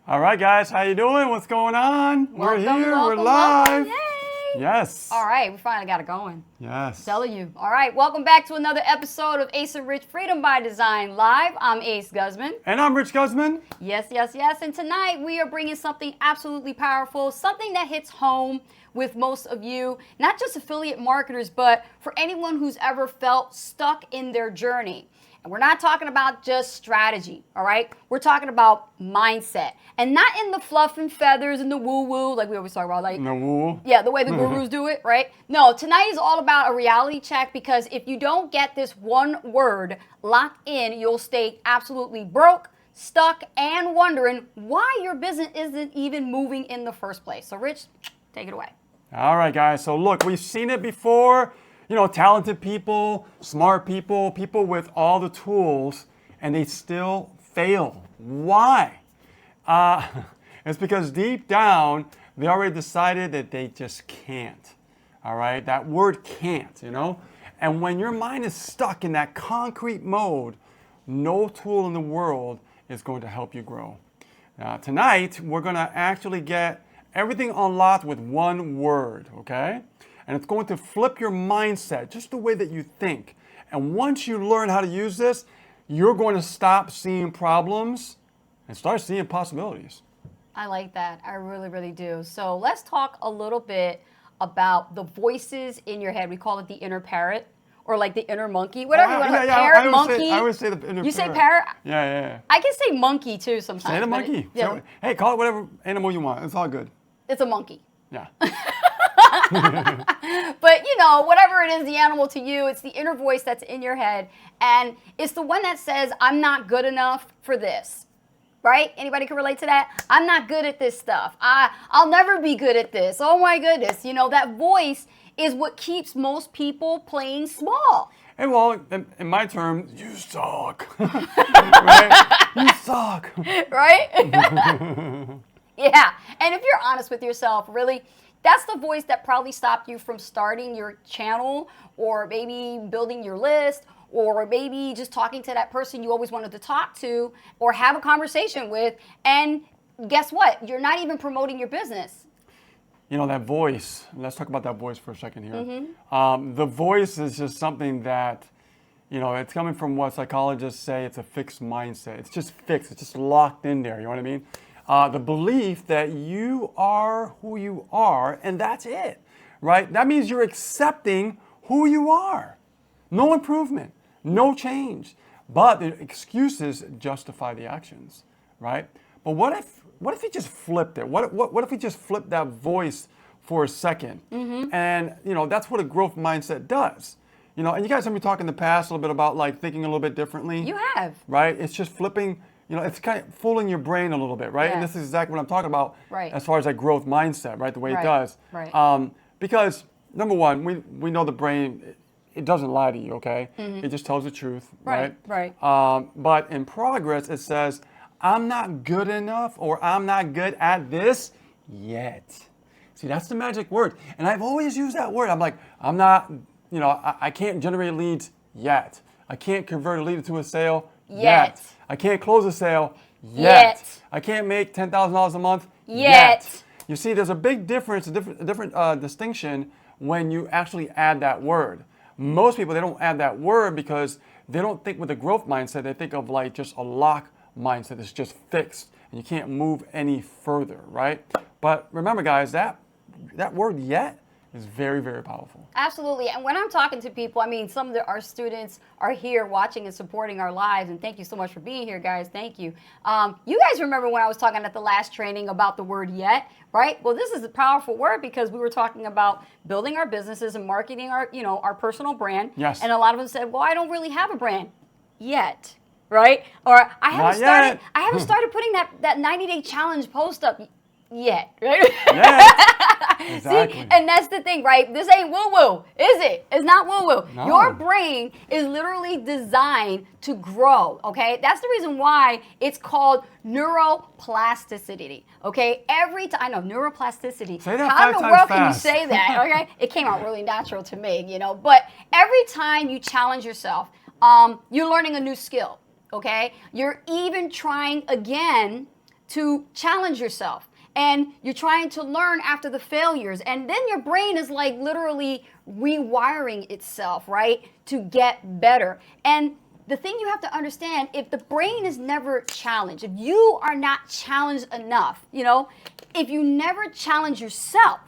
All right, guys, how you doing? What's going on? We're here. We're live. Yay. Yes. All right, we finally got it going. Yes. Telling you. All right, welcome back to another episode of Ace and Rich Freedom by Design Live. I'm Ace Guzman. And I'm Rich Guzman. Yes. And tonight we are bringing something absolutely powerful, something that hits home with most of you, not just affiliate marketers, but for anyone who's ever felt stuck in their journey. And we're not talking about just strategy, all right? We're talking about mindset. And not in the fluff and feathers and the woo-woo, like we always talk about, like, No woo. yeah, the way the gurus do it, right? No, tonight is all about a reality check, because if you don't get this one word locked in, you'll stay absolutely broke, stuck, and wondering why your business isn't even moving in the first place. So Rich, take it away. All right, guys. So look, we've seen it before. You know, talented people, smart people, people with all the tools, and they still fail. Why? It's because deep down, they already decided that they just can't. All right? That word can't, you know? And when your mind is stuck in that concrete mode, no tool in the world is going to help you grow. Tonight, we're going to actually get everything unlocked with one word, okay? And it's going to flip your mindset, just the way that you think. And once you learn how to use this, you're going to stop seeing problems and start seeing possibilities. I like that. I really, really do. So let's talk a little bit about the voices in your head. We call it the inner parrot, or like the inner monkey, whatever you want to parrot, monkey. I always say the inner You parrot. say parrot? Yeah. I can say monkey too sometimes. Say the monkey. Yeah. Hey, call it whatever animal you want. It's all good. It's a monkey. Yeah. But you know, whatever it is, the animal to you, it's the inner voice that's in your head. And it's the one that says, I'm not good enough for this. Right? Anybody can relate to that? I'm not good at this stuff. I'll never be good at this. Oh my goodness. You know, that voice is what keeps most people playing small. Hey, well, in my term, you suck. Right? You suck. Right? Yeah. And if you're honest with yourself, really, that's the voice that probably stopped you from starting your channel, or maybe building your list, or maybe just talking to that person you always wanted to talk to or have a conversation with. And guess what? You're not even promoting your business. You know, that voice, let's talk about that voice for a second here. The voice is just something that, you know, it's coming from what psychologists say, it's a fixed mindset. It's just fixed, it's just locked in there, you know what I mean? The belief that you are who you are, and that's it, right? That means you're accepting who you are. No improvement, no change. But the excuses justify the actions, right? But what if you just flipped it? What if we just flipped that voice for a second? And, you know, that's what a growth mindset does. You know, and you guys have me talk in the past a little bit about like thinking a little bit differently. You have. Right? It's just flipping, you know, it's kind of fooling your brain a little bit, right? Yeah. And this is exactly what I'm talking about Right. as far as that growth mindset, right? The way it does. Right. Because number one, we know the brain, it doesn't lie to you, okay? It just tells the truth, right? Right. But in progress, it says, I'm not good enough, or I'm not good at this yet. See, that's the magic word. And I've always used that word. I'm like, I'm not, you know, I can't generate leads yet. I can't convert a lead into a sale yet. I can't close a sale yet. I can't make $10,000 a month yet. You see, there's a big difference, a different distinction when you actually add that word. Most people, they don't add that word because they don't think with a growth mindset. They think of like just a lock mindset that's just fixed and you can't move any further, right? But remember, guys, that word yet is very, very powerful. Absolutely. And when I'm talking to people, I mean, some of our students are here watching and supporting our lives. And thank you so much for being here, guys. Thank you. You guys remember when I was talking at the last training about the word yet, right? Well, this is a powerful word because we were talking about building our businesses and marketing our, you know, our personal brand. Yes. And a lot of them said, well, I don't really have a brand yet. Right? Or I haven't started putting that 90-day challenge post up yet, right? Exactly. See, and that's the thing, right? This ain't woo-woo, is it? It's not woo-woo. No. Your brain is literally designed to grow, okay? That's the reason why it's called neuroplasticity, okay? Every time, I know, neuroplasticity. Say that How in 5 the times world fast. can you say that, okay? It came out really natural to me, you know? But every time you challenge yourself, you're learning a new skill, okay? You're even trying again to challenge yourself. And you're trying to learn after the failures. And then your brain is like literally rewiring itself, right? To get better. And the thing you have to understand, if the brain is never challenged, if you are not challenged enough, if you never challenge yourself,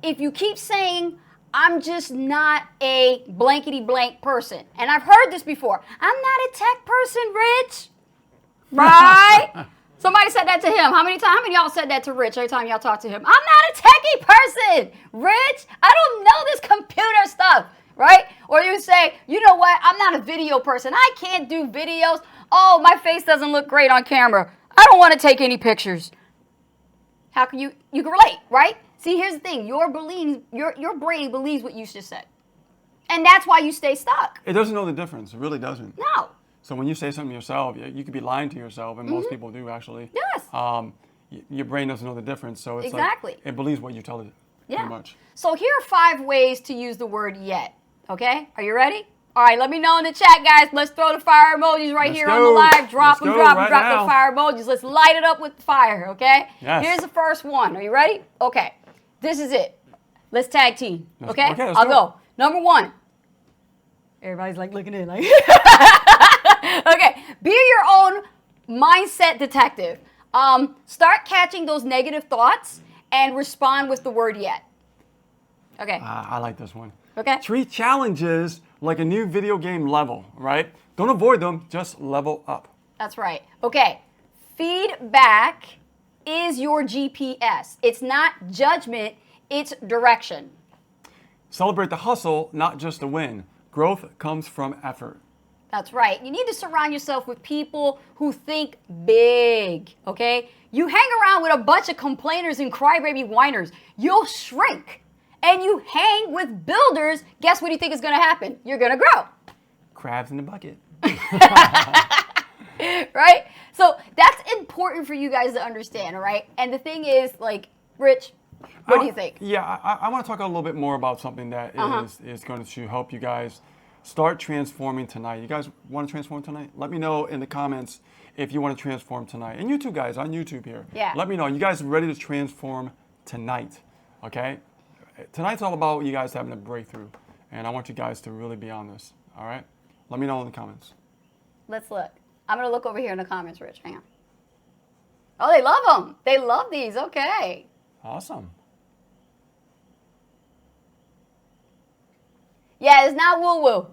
if you keep saying, I'm just not a blankety blank person. And I've heard this before. I'm not a tech person, Rich. Right? Somebody said that to him. How many of y'all said that to Rich every time y'all talk to him? I'm not a techie person, Rich. I don't know this computer stuff, right? Or you say, you know what? I'm not a video person. I can't do videos. Oh, my face doesn't look great on camera. I don't want to take any pictures. How can you can relate, right? See, here's the thing. Your brain believes what you just said. And that's why you stay stuck. It doesn't know the difference. It really doesn't. No. So when you say something to yourself, you could be lying to yourself, and most people do actually. Yes. Your brain doesn't know the difference, so it's exactly. like it believes what you tell it. Yeah. Pretty much. So here are 5 ways to use the word yet. Okay? Are you ready? All right, let me know in the chat, guys. Let's throw the fire emojis right here on the live. Drop them, drop the fire emojis. Let's light it up with the fire, okay? Yes. Here's the first one. Are you ready? Okay. This is it. Let's tag team, okay? Okay, I'll go. Number 1. Everybody's like looking in like okay, be your own mindset detective. Start catching those negative thoughts and respond with the word yet. Okay. I like this one. Okay. Treat challenges like a new video game level, right? Don't avoid them, just level up. That's right. Okay. Feedback is your GPS. It's not judgment, it's direction. Celebrate the hustle, not just the win. Growth comes from effort. That's right. You need to surround yourself with people who think big, okay? You hang around with a bunch of complainers and crybaby whiners, you'll shrink. And you hang with builders, guess what you think is going to happen? You're going to grow. Crabs in the bucket. Right? So that's important for you guys to understand, all right? And the thing is, like, Rich, what do you think? Yeah, I want to talk a little bit more about something that is going to help you guys start transforming tonight. You guys want to transform tonight? Let me know in the comments if you want to transform tonight. And you two guys on YouTube here. Yeah. Let me know. You guys are ready to transform tonight, okay? Tonight's all about you guys having a breakthrough. And I want you guys to really be on this, all right? Let me know in the comments. Let's look. I'm going to look over here in the comments, Rich. Hang on. Oh, they love them. They love these. Okay. Awesome. Yeah, it's not woo-woo.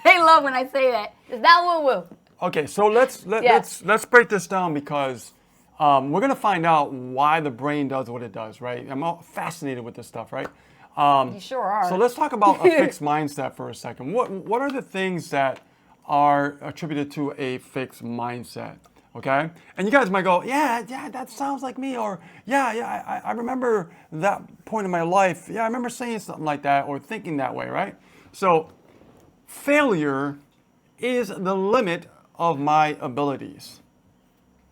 They love when I say that. It's not woo-woo. Okay, so let's break this down because we're gonna find out why the brain does what it does, right? I'm all fascinated with this stuff, right? You sure are. So let's talk about a fixed mindset for a second. What are the things that are attributed to a fixed mindset? Okay, and you guys might go, yeah, that sounds like me, or yeah, I remember that point in my life. Yeah, I remember saying something like that or thinking that way, right? So failure is the limit of my abilities.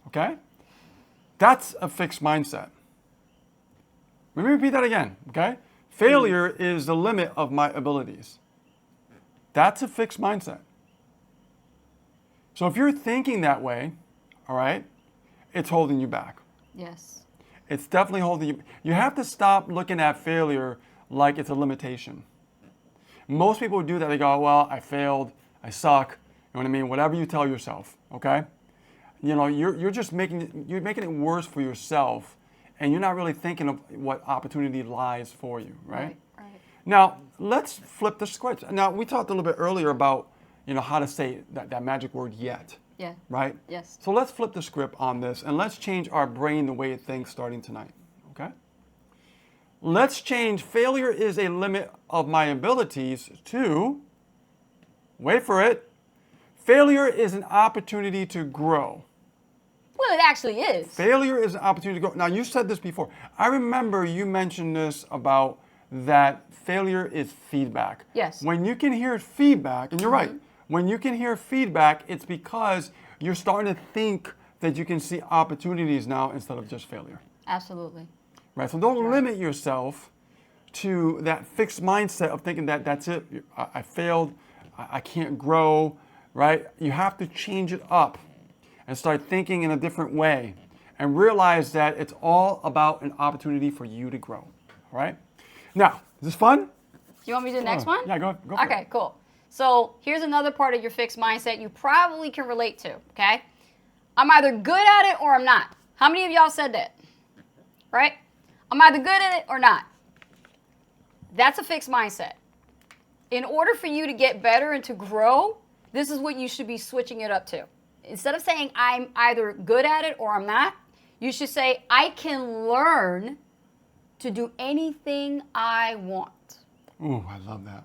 Okay, that's a fixed mindset. Let me repeat that again. Okay, failure is the limit of my abilities. That's a fixed mindset. So if you're thinking that way, all right, it's holding you back. Yes. It's definitely holding you. You have to stop looking at failure like it's a limitation. Most people do that. They go, well, I failed, I suck. You know what I mean? Whatever you tell yourself, okay? You know, you're just making it worse for yourself, and you're not really thinking of what opportunity lies for you, right? Right. Now, let's flip the script. Now, we talked a little bit earlier about, you know, how to say that magic word yet. Yeah. Right? Yes. So let's flip the script on this and let's change our brain the way it thinks starting tonight. Okay? Let's change failure is a limit of my abilities to, wait for it, failure is an opportunity to grow. Well, it actually is. Failure is an opportunity to grow. Now, you said this before. I remember you mentioned this about that failure is feedback. Yes. When you can hear feedback, and you're right, when you can hear feedback, it's because you're starting to think that you can see opportunities now instead of just failure. Absolutely. Right, so don't limit yourself to that fixed mindset of thinking that that's it, I failed, I can't grow, right? You have to change it up and start thinking in a different way and realize that it's all about an opportunity for you to grow. All right? Now, is this fun? You want me to do the next one? Yeah, go for it. Okay, cool. So here's another part of your fixed mindset you probably can relate to, okay? I'm either good at it or I'm not. How many of y'all said that? Right? I'm either good at it or not. That's a fixed mindset. In order for you to get better and to grow, this is what you should be switching it up to. Instead of saying I'm either good at it or I'm not, you should say I can learn to do anything I want. Ooh, I love that.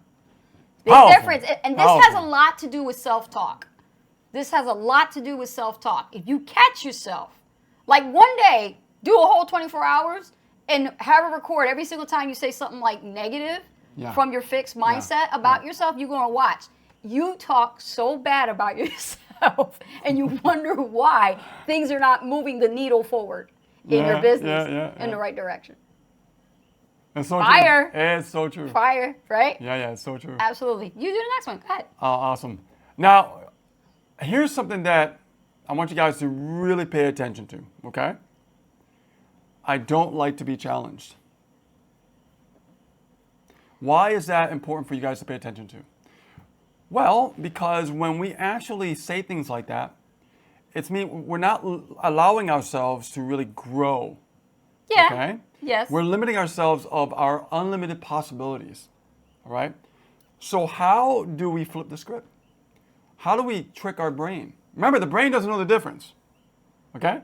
Big difference. And this has Powerful. a lot to do with self-talk. This has a lot to do with self-talk. If you catch yourself, like one day, do a whole 24 hours and have it record every single time you say something like negative from your fixed mindset about yourself, you're going to watch. You talk so bad about yourself and you wonder why things are not moving the needle forward in your business in the right direction. It's so Fire. true. It's so true. Fire, right? Yeah, it's so true. Absolutely. You do the next one. Go ahead. Awesome. Now, here's something that I want you guys to really pay attention to, okay? I don't like to be challenged. Why is that important for you guys to pay attention to? Well, because when we actually say things like that, we're not allowing ourselves to really grow. Yeah. Okay? Yes. We're limiting ourselves of our unlimited possibilities. All right? So how do we flip the script? How do we trick our brain? Remember, the brain doesn't know the difference. Okay?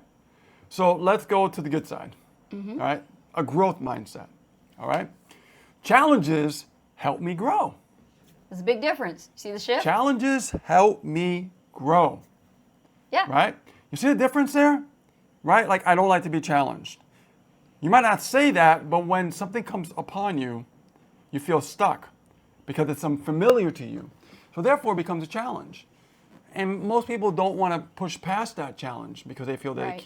So let's go to the good side. All right? A growth mindset. All right? Challenges help me grow. There's a big difference. See the shift? Challenges help me grow. Yeah. Right? You see the difference there? Right? Like, I don't like to be challenged. You might not say that, but when something comes upon you, you feel stuck because it's unfamiliar to you. So therefore, it becomes a challenge. And most people don't want to push past that challenge because they feel that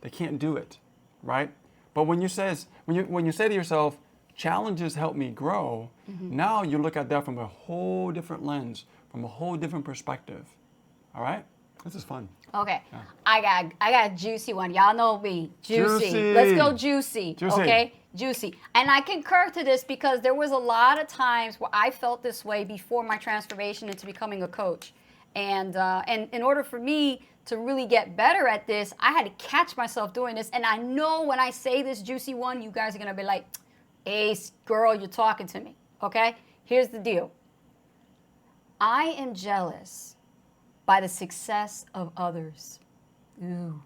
they can't do it, right? But when you say to yourself, challenges help me grow, now you look at that from a whole different lens, from a whole different perspective. All right? This is fun. Okay. Yeah. I got a juicy one. Y'all know me. Juicy. Let's go juicy. Okay? Juicy. And I concur to this because there was a lot of times where I felt this way before my transformation into becoming a coach. And in order for me to really get better at this, I had to catch myself doing this. And I know when I say this juicy one, you guys are going to be like, Ace, girl, you're talking to me. Okay? Here's the deal. I am jealous by the success of others. Ooh.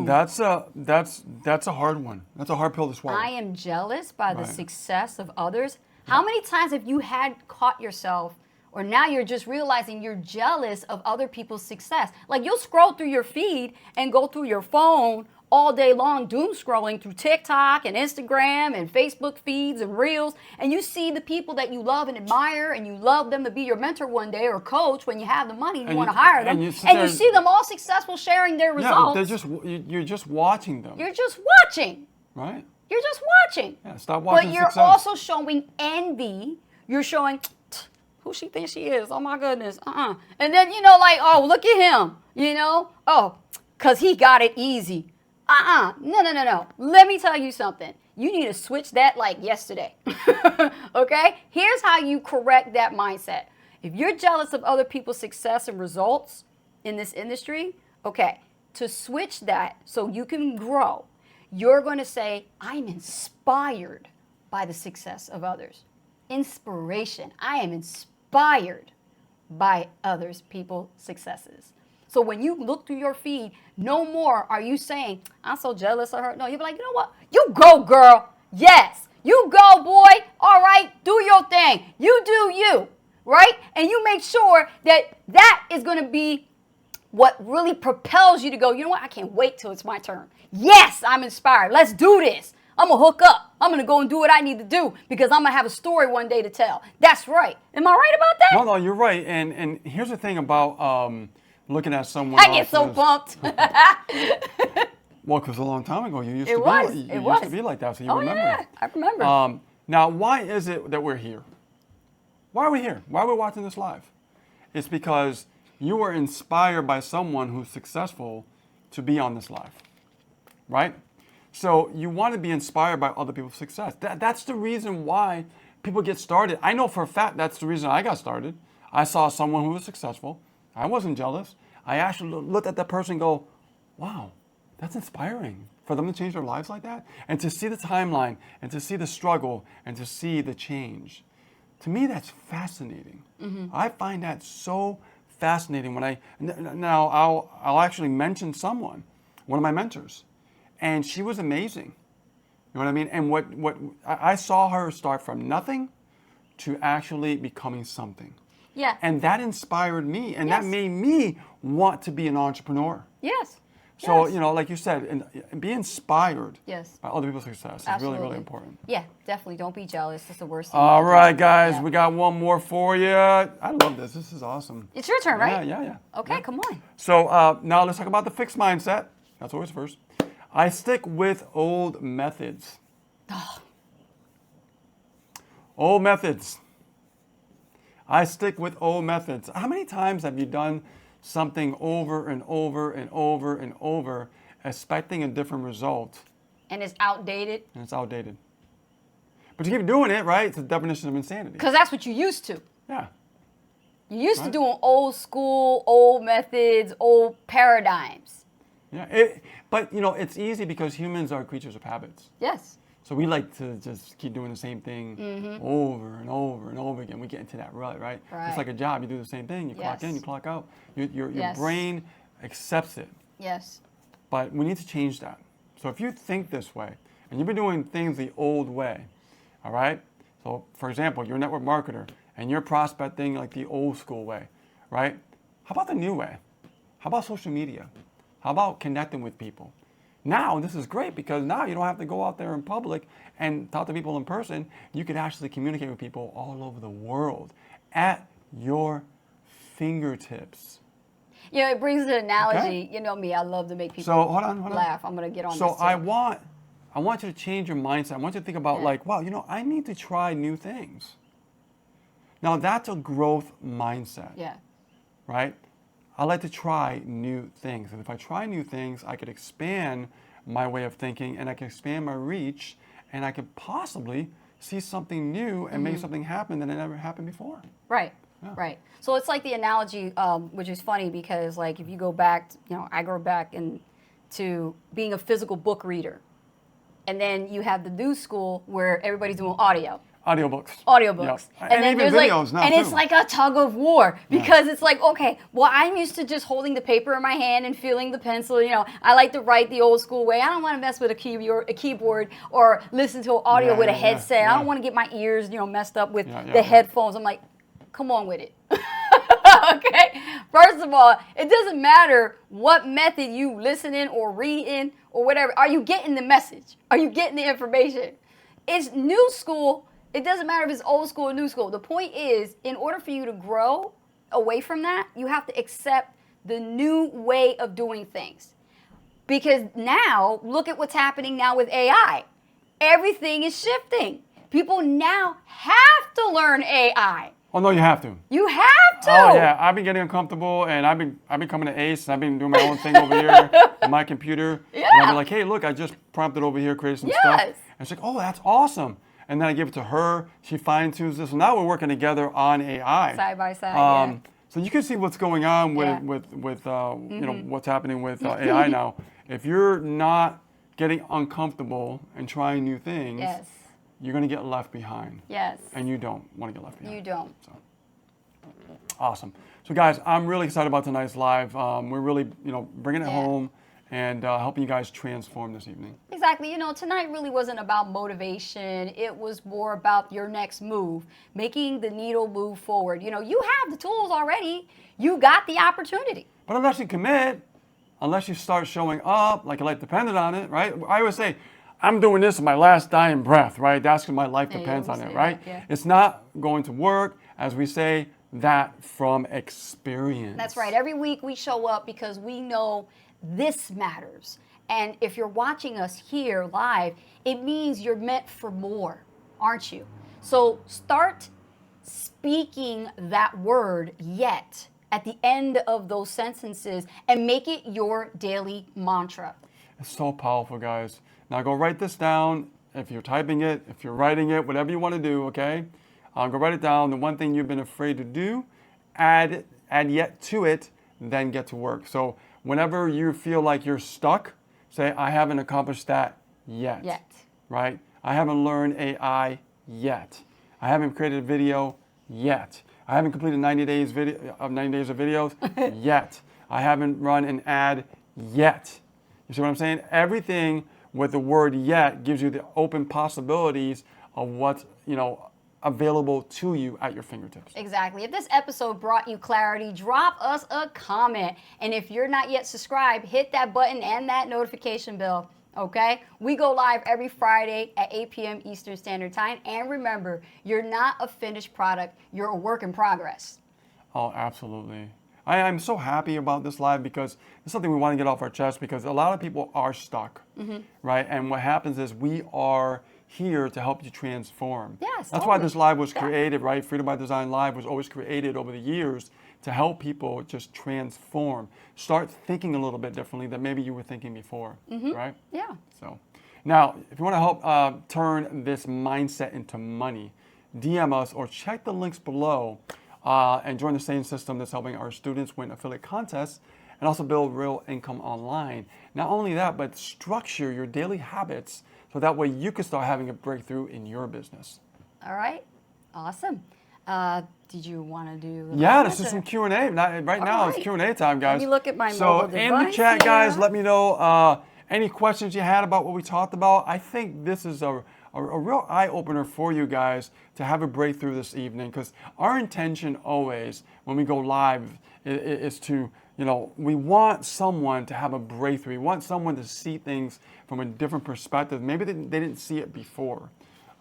That's a hard one. That's a hard pill to swallow. I am jealous by the success of others. How many times have you had caught yourself, or now you're just realizing you're jealous of other people's success? Like you'll scroll through your feed and go through your phone all day long, doom scrolling through TikTok and Instagram and Facebook feeds and Reels, and you see the people that you love and admire, and you love them to be your mentor one day or coach when you have the money and you want to hire them, and you see them all successful sharing their results. Yeah, you're just watching them. You're just watching. Right? You're just watching. Yeah, stop watching But you're success. also showing envy. You're showing who she thinks she is. Oh my goodness. And then, like, oh, look at him. Oh, because he got it easy. No. Let me tell you something. You need to switch that like yesterday. Okay? Here's how you correct that mindset. If you're jealous of other people's success and results in this industry, okay, to switch that so you can grow, you're going to say, I'm inspired by the success of others. Inspiration. I am inspired by others' people's successes. So when you look through your feed, no more are you saying, I'm so jealous of her. No, you'll be like, you know what? You go, girl. Yes. You go, boy. All right. Do your thing. You do you. Right? And you make sure that is going to be what really propels you to go, you know what? I can't wait till it's my turn. Yes, I'm inspired. Let's do this. I'm going to hook up. I'm going to go and do what I need to do because I'm going to have a story one day to tell. That's right. Am I right about that? No, you're right. And here's the thing about looking at someone I get so pumped. Well, because a long time ago, you used to be like that, so you remember. Yeah, I remember. Now, why is it that we're here? Why are we here? Why are we watching this live? It's because you were inspired by someone who's successful to be on this live. right? So you want to be inspired by other people's success. That's the reason why people get started. I know for a fact that's the reason I got started. I saw someone who was successful. I wasn't jealous. I actually looked at that person and go, wow, that's inspiring for them to change their lives like that. And to see the timeline and to see the struggle and to see the change. To me, that's fascinating. I find that so fascinating when now I'll actually mention someone, one of my mentors, and she was amazing. You know what I mean? And what I saw her start from nothing to actually becoming something. Yeah. And that inspired me, and Yes. that made me want to be an entrepreneur. Yes. So, Yes. you know, like you said, and be inspired Yes. by other people's success is Absolutely. really, really important. Yeah, definitely. Don't be jealous. It's the worst thing. All you can right, do. guys, Yeah. we got one more for you. I love this. This is awesome. It's your turn, right? Yeah. Okay, Yeah. come on. So now let's talk about the fixed mindset. That's always first. I stick with old methods. Old methods. I stick with old methods. How many times have you done something over and over and over and over, expecting a different result, And it's outdated. and it's outdated? But you keep doing it, right? It's the definition of insanity. Because that's what you used to. Yeah. You used to Right. doing old school, old methods, old paradigms. Yeah. But, you know, it's easy because humans are creatures of habits. Yes. So we like to just keep doing the same thing over and over and over again. We get into that rut, right? Right. It's like a job. You do the same thing. You clock in, Yes. you clock out. Your Yes. brain accepts it. Yes. But we need to change that. So if you think this way, and you've been doing things the old way, all right? So for example, you're a network marketer, and you're prospecting like the old school way, right? How about the new way? How about social media? How about connecting with people? Now, this is great because now you don't have to go out there in public and talk to people in person. You can actually communicate with people all over the world at your fingertips. You know, it brings an analogy. Okay. You know me, I love to make people So hold on. laugh. I'm going to get on So this too. I want you to change your mindset. I want you to think about Yeah. like, wow, you know, I need to try new things. Now that's a growth mindset, Yeah. right? I like to try new things. And if I try new things, I could expand my way of thinking and I can expand my reach and I could possibly see something new and make something happen that never happened before. Right. Yeah. Right. So it's like the analogy, which is funny because, like, if you go back, you know, I go back to being a physical book reader, and then you have the new school where everybody's doing Audiobooks. audiobooks, Yep. And then even there's videos now, and it's too. like a tug of war because it's like, okay, well, I'm used to just holding the paper in my hand and feeling the pencil. You know, I like to write the old school way. I don't want to mess with a keyboard or listen to audio Yeah, with a yeah, headset. yeah. I don't want to get my ears, you know, messed up with Yeah, the headphones. I'm like, come on with it. Okay. First of all, it doesn't matter what method you listen in or read in or whatever. Are you getting the message? Are you getting the information? It's new school. It doesn't matter if it's old school or new school. The point is, in order for you to grow away from that, you have to accept the new way of doing things. Because now, look at what's happening now with AI. Everything is shifting. People now have to learn AI. Oh no, you have to. You have to. Oh yeah, I've been getting uncomfortable, and I've been coming to Ace. And I've been doing my own thing over here on my computer. Yeah. And I'll be like, hey, look, I just prompted over here, created some stuff. Yes. And she's like, oh, that's awesome. And then I give it to her. She fine tunes this. So now we're working together on AI. Side by side. Yeah. So you can see what's going on with Yeah. you know, what's happening with AI now. If you're not getting uncomfortable and trying new things, Yes. you're going to get left behind. Yes. And you don't want to get left behind. You don't. So, awesome. So guys, I'm really excited about tonight's live. We're really, you know, bringing it Yeah. home and helping you guys transform this evening. Exactly. You know, tonight really wasn't about motivation. It was more about your next move, making the needle move forward. You know, you have the tools already. You got the opportunity. But unless you commit, unless you start showing up, like your life depended on it, right? I always say, I'm doing this in my last dying breath, right? That's because my life Yeah, you depends on always it, say right? that, yeah. It's not going to work, as we say, that from experience. That's right. Every week we show up because we know this matters. And if you're watching us here live, it means you're meant for more, aren't you? So start speaking that word yet at the end of those sentences and make it your daily mantra. It's so powerful, guys. Now go write this down. If you're typing it, if you're writing it, whatever you want to do, okay? Go write it down. The one thing you've been afraid to do, add yet to it, then get to work. So whenever you feel like you're stuck, say, I haven't accomplished that yet. Right? I haven't learned AI yet. I haven't created a video yet. I haven't completed 90 days of videos yet. I haven't run an ad yet. You see what I'm saying? Everything with the word yet gives you the open possibilities of what's, available to you at your fingertips. Exactly. If this episode brought you clarity, drop us a comment. And if you're not yet subscribed, hit that button and that notification bell. Okay? We go live every Friday at 8 p.m. Eastern Standard Time. And remember, you're not a finished product. You're a work in progress. Oh, absolutely. I'm so happy about this live because it's something we want to get off our chest because a lot of people are stuck, right? And what happens is we are here to help you transform. Yes, That's why this live was created, right? Freedom by Design Live was always created over the years to help people just transform, start thinking a little bit differently than maybe you were thinking before, right? Yeah. So now, if you want to help turn this mindset into money, DM us or check the links below and join the same system that's helping our students win affiliate contests and also build real income online. Not only that, but structure your daily habits so that way you can start having a breakthrough in your business. All right. Awesome. Did you want to do? Yeah, this is some Q&A. Right now, it's Q&A time, guys. Let me look at my mobile device in the chat, guys, here. let me know any questions you had about what we talked about. I think this is a real eye-opener for you guys to have a breakthrough this evening because our intention always when we go live is to, we want someone to have a breakthrough. We want someone to see things from a different perspective. Maybe they didn't see it before.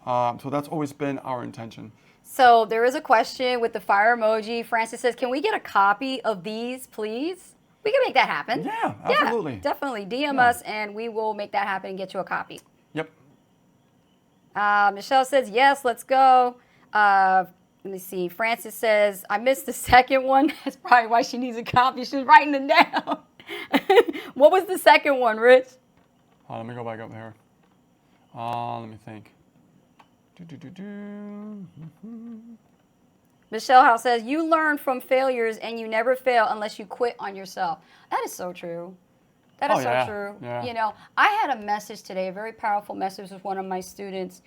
So that's always been our intention. So there is a question with the fire emoji. Francis says, can we get a copy of these, please? We can make that happen. Yeah, absolutely. Yeah, definitely. DM us and we will make that happen and get you a copy. Yep. Michelle says, yes, let's go. Let me see. Francis says, I missed the second one. That's probably why she needs a copy. She's writing it down. What was the second one, Rich? Let me go back up here. Let me think. Michelle House says, you learn from failures and you never fail unless you quit on yourself. That is so true. That is so true. Yeah. I had a message today, a very powerful message with one of my students.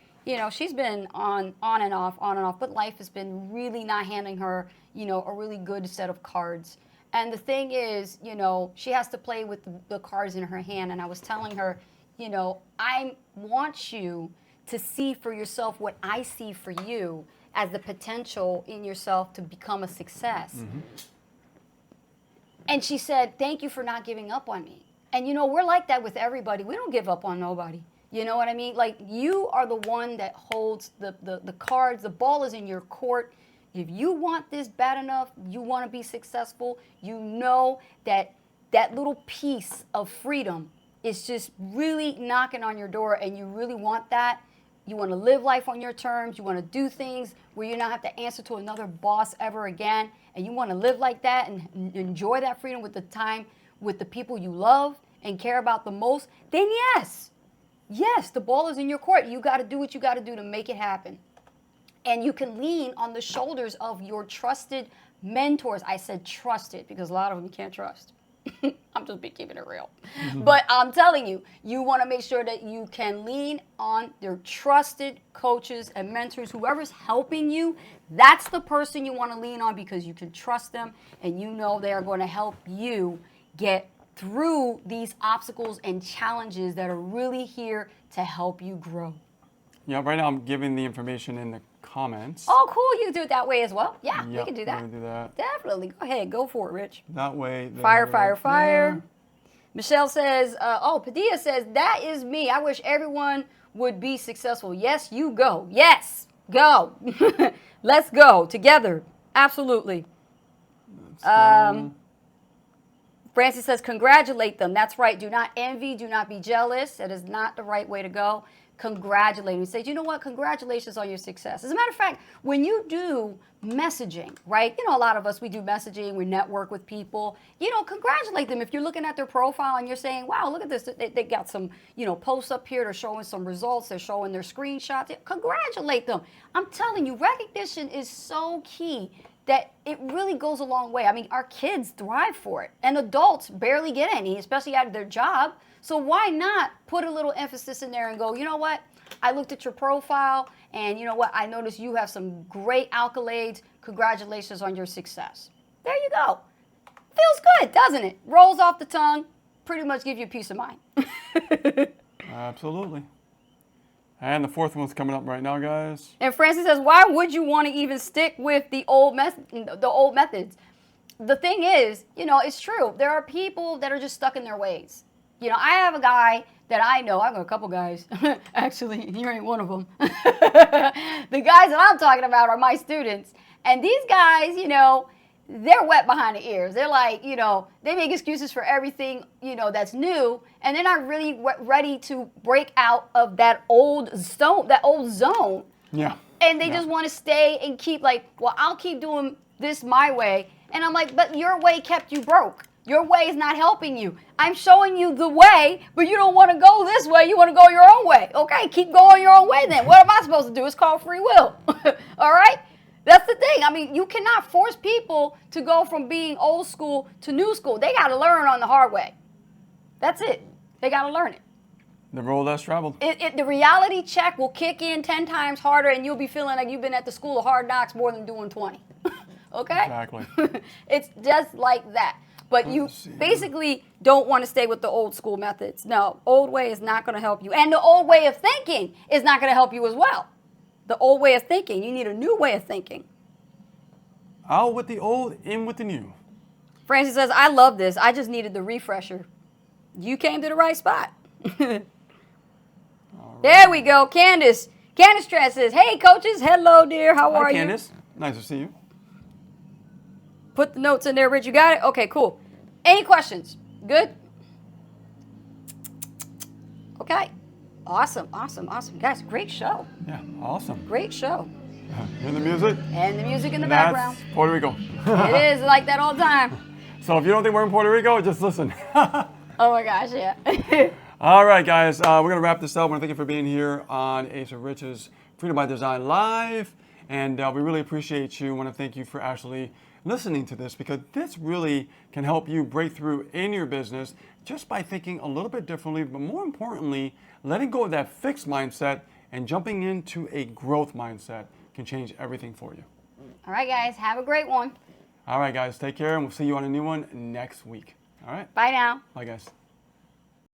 She's been on and off, but life has been really not handing her, a really good set of cards. And the thing is, she has to play with the cards in her hand. And I was telling her, I want you to see for yourself what I see for you as the potential in yourself to become a success. And she said, thank you for not giving up on me. And we're like that with everybody. We don't give up on nobody. You know what I mean? Like, you are the one that holds the cards. The ball is in your court. If you want this bad enough, you want to be successful, you know that little piece of freedom is just really knocking on your door and you really want that. You want to live life on your terms. You want to do things where you don't have to answer to another boss ever again. And you want to live like that and enjoy that freedom with the time with the people you love and care about the most. Then yes, the ball is in your court. You got to do what you got to do to make it happen. And you can lean on the shoulders of your trusted mentors. I said trusted because a lot of them you can't trust. I'm just keeping it real. But I'm telling you, you want to make sure that you can lean on your trusted coaches and mentors, whoever's helping you. That's the person you want to lean on because you can trust them and you know they are going to help you get through these obstacles and challenges that are really here to help you grow. Yeah, right now I'm giving the information in the comments. Oh, cool. You can do it that way as well. Yeah, yep, we can do that. We're gonna do that. Definitely. Go ahead. Go for it, Rich. That way. Fire. Michelle says, Padilla says, that is me. I wish everyone would be successful. Yes, you go. Yes, go. Let's go together. Absolutely. Francis says, congratulate them. That's right. Do not envy. Do not be jealous. That is not the right way to go. Congratulate them. Say, you know what? Congratulations on your success. As a matter of fact, when you do messaging, right? You know, a lot of us, we do messaging, we network with people. You know, congratulate them. If you're looking at their profile and you're saying, wow, look at this. They got some, you know, posts up here. They're showing some results. They're showing their screenshots. Congratulate them. I'm telling you, recognition is so key that it really goes a long way. I mean, our kids thrive for it, and adults barely get any, especially out of their job. So why not put a little emphasis in there and go, you know what? I looked at your profile, and you know what? I noticed you have some great accolades. Congratulations on your success. There you go. Feels good, doesn't it? Rolls off the tongue. Pretty much give you peace of mind. Absolutely. And the fourth one's coming up right now, guys. And Francis says, why would you want to even stick with the old methods? The thing is, you know, it's true. There are people that are just stuck in their ways. You know, I have a guy that I know. I've got a couple guys. Actually, you ain't one of them. The guys that I'm talking about are my students. And these guys, you know, they're wet behind the ears. They're like, you know, they make excuses for everything, you know, that's new. And they're not really ready to break out of that old zone. Yeah. And they just want to stay and keep like, well, I'll keep doing this my way. And I'm like, but your way kept you broke. Your way is not helping you. I'm showing you the way, but you don't want to go this way. You want to go your own way. Okay, keep going your own way then. What am I supposed to do? It's called free will. All right? That's the thing. I mean, you cannot force people to go from being old school to new school. They got to learn on the hard way. That's it. They got to learn it. The road less traveled. The reality check will kick in 10 times harder, and you'll be feeling like you've been at the school of hard knocks more than doing 20. Okay? Exactly. It's just like that. But you basically don't want to stay with the old school methods. No, old way is not going to help you. And the old way of thinking is not going to help you as well. The old way of thinking. You need a new way of thinking. Out with the old, in with the new. Francis says, I love this. I just needed the refresher. You came to the right spot. Right. There we go. Candace. Candace Trent says, hey, coaches. Hello, dear. How are you? Hi, Candace. Nice to see you. Put the notes in there, Rich. You got it? Okay, cool. Any questions? Good? Okay. Awesome, awesome, awesome. Guys, great show. Yeah, awesome. Great show. And the music? And the music in the That's background. Puerto Rico. It is like that all the time. So if you don't think we're in Puerto Rico, just listen. Oh my gosh, yeah. All right, guys, we're going to wrap this up. I want to thank you for being here on Ace of Riches Freedom by Design Live. And we really appreciate you. I want to thank you for actually listening to this, because this really can help you break through in your business just by thinking a little bit differently, but more importantly, letting go of that fixed mindset and jumping into a growth mindset can change everything for you. All right, guys, have a great one. All right, guys, take care, and we'll see you on a new one next week. All right? Bye now. Bye, guys.